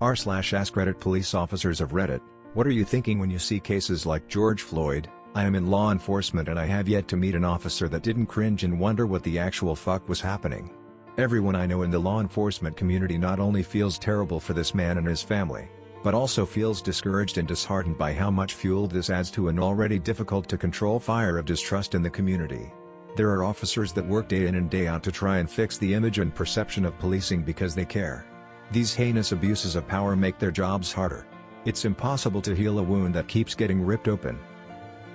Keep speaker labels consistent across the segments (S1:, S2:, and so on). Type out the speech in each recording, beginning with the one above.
S1: r/AskReddit police officers of Reddit, what are you thinking when you see cases like George Floyd? I am in law enforcement and I have yet to meet an officer that didn't cringe and wonder what the actual fuck was happening. Everyone I know in the law enforcement community not only feels terrible for this man and his family, but also feels discouraged and disheartened by how much fuel this adds to an already difficult to control fire of distrust in the community. There are officers that work day in and day out to try and fix the image and perception of policing because they care. These heinous abuses of power make their jobs harder. It's impossible to heal a wound that keeps getting ripped open.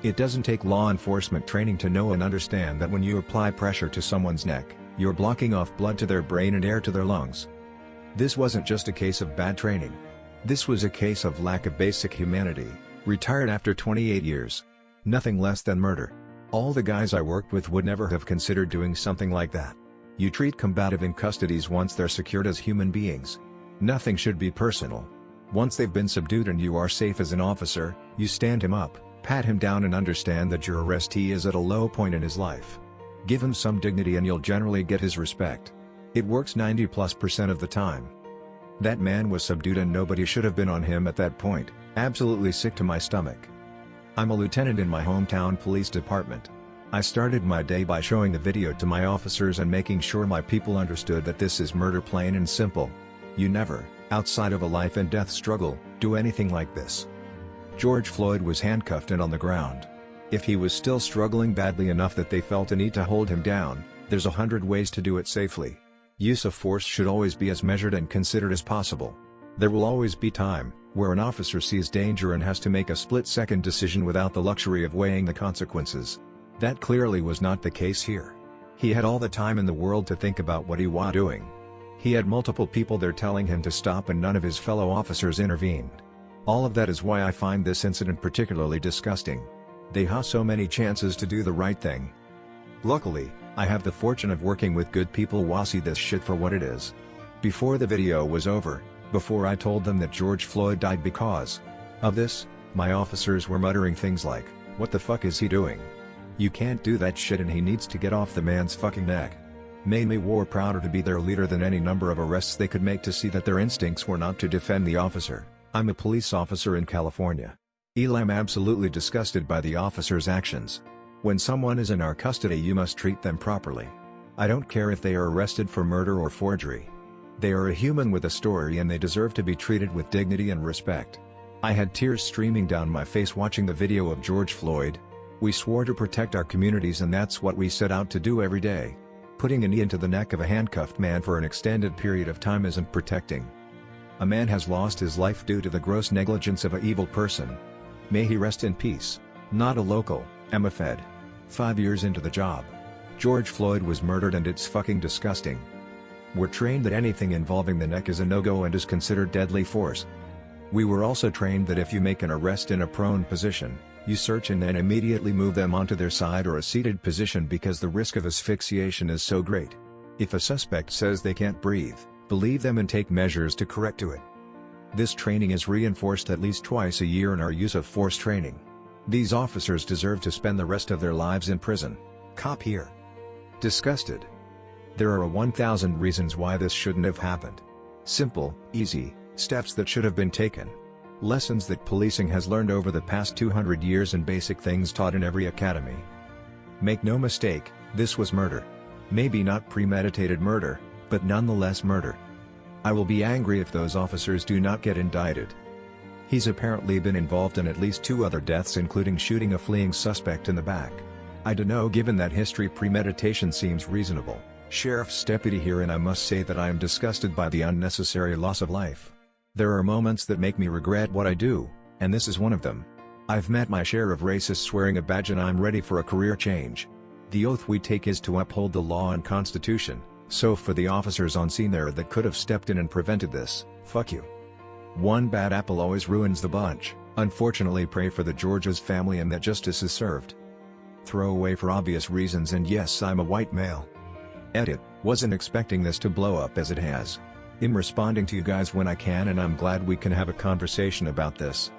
S1: It doesn't take law enforcement training to know and understand that when you apply pressure to someone's neck, you're blocking off blood to their brain and air to their lungs. This wasn't just a case of bad training. This was a case of lack of basic humanity, retired after 28 years. Nothing less than murder. All the guys I worked with would never have considered doing something like that. You treat combative in custodies once they're secured as human beings. Nothing should be personal. Once they've been subdued and you are safe as an officer, you stand him up, pat him down and understand that your arrestee is at a low point in his life. Give him some dignity and you'll generally get his respect. It works 90+% of the time. That man was subdued and nobody should have been on him at that point. Absolutely sick to my stomach. I'm a lieutenant in my hometown police department. I started my day by showing the video to my officers and making sure my people understood that this is murder, plain and simple. You never, outside of a life and death struggle, do anything like this. George Floyd was handcuffed and on the ground. If he was still struggling badly enough that they felt a need to hold him down, there's 100 ways to do it safely. Use of force should always be as measured and considered as possible. There will always be time where an officer sees danger and has to make a split-second decision without the luxury of weighing the consequences. That clearly was not the case here. He had all the time in the world to think about what he was doing. He had multiple people there telling him to stop and none of his fellow officers intervened. All of that is why I find this incident particularly disgusting. They have so many chances to do the right thing. Luckily, I have the fortune of working with good people who see this shit for what it is. Before the video was over, before I told them that George Floyd died because of this, my officers were muttering things like, "What the fuck is he doing? You can't do that shit and he needs to get off the man's fucking neck." Made me war prouder to be their leader than any number of arrests they could make to see that their instincts were not to defend the officer. I'm a police officer in California. I'm absolutely disgusted by the officer's actions. When someone is in our custody you must treat them properly. I don't care if they are arrested for murder or forgery. They are a human with a story and they deserve to be treated with dignity and respect. I had tears streaming down my face watching the video of George Floyd. We swore to protect our communities and that's what we set out to do every day. Putting a knee into the neck of a handcuffed man for an extended period of time isn't protecting. A man has lost his life due to the gross negligence of an evil person. May he rest in peace. Not a local, I'm a Fed. 5 years into the job. George Floyd was murdered and it's fucking disgusting. We're trained that anything involving the neck is a no-go and is considered deadly force. We were also trained that if you make an arrest in a prone position, you search and then immediately move them onto their side or a seated position because the risk of asphyxiation is so great. If a suspect says they can't breathe, believe them and take measures to correct it. This training is reinforced at least twice a year in our use of force training. These officers deserve to spend the rest of their lives in prison. Cop here. Disgusted. There are 1,000 reasons why this shouldn't have happened. Simple, easy, steps that should have been taken. Lessons that policing has learned over the past 200 years and basic things taught in every academy. Make no mistake, this was murder. Maybe not premeditated murder, but nonetheless murder. I will be angry if those officers do not get indicted. He's apparently been involved in at least 2 other deaths including shooting a fleeing suspect in the back. I don't know, given that history, premeditation seems reasonable. Sheriff's deputy here and I must say that I am disgusted by the unnecessary loss of life. There are moments that make me regret what I do, and this is one of them. I've met my share of racists wearing a badge and I'm ready for a career change. The oath we take is to uphold the law and Constitution, so for the officers on scene there that could have stepped in and prevented this, fuck you. One bad apple always ruins the bunch. Unfortunately, pray for the George's family and that justice is served. Throw away for obvious reasons and yes, I'm a white male. Edit, wasn't expecting this to blow up as it has. I'm responding to you guys when I can and I'm glad we can have a conversation about this.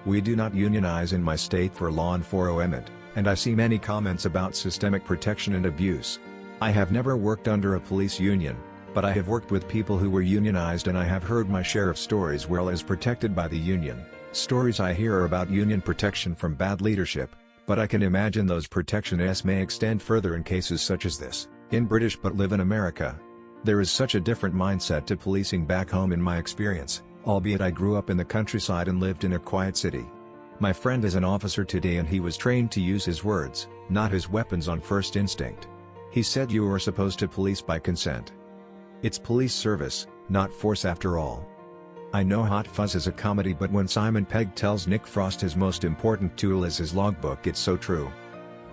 S1: We do not unionize in my state for law enforcement, and I see many comments about systemic protection and abuse. I have never worked under a police union, But I have worked with people who were unionized and I have heard my share of stories where I was protected by the union. Stories I hear are about union protection from bad leadership, but I can imagine those protections may extend further in cases such as this. In British but live in America. There is such a different mindset to policing back home in my experience, albeit I grew up in the countryside and lived in a quiet city. My friend is an officer today and he was trained to use his words, not his weapons on first instinct. He said you are supposed to police by consent. It's police service, not force after all. I know Hot Fuzz is a comedy, but when Simon Pegg tells Nick Frost his most important tool is his logbook, it's so true.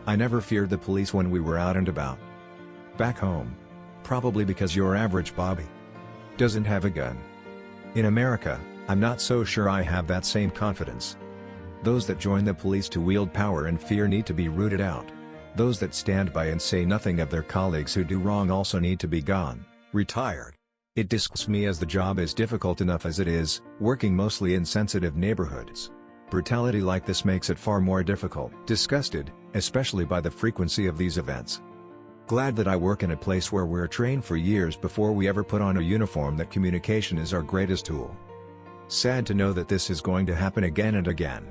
S1: I never feared the police when we were out and about. Back home. Probably because your average Bobby doesn't have a gun. In America, I'm not so sure I have that same confidence. Those that join the police to wield power and fear need to be rooted out. Those that stand by and say nothing of their colleagues who do wrong also need to be gone, retired. It disgusts me as the job is difficult enough as it is, working mostly in sensitive neighborhoods. Brutality like this makes it far more difficult. Disgusted, especially by the frequency of these events. Glad that I work in a place where we're trained for years before we ever put on a uniform that communication is our greatest tool. Sad to know that this is going to happen again and again.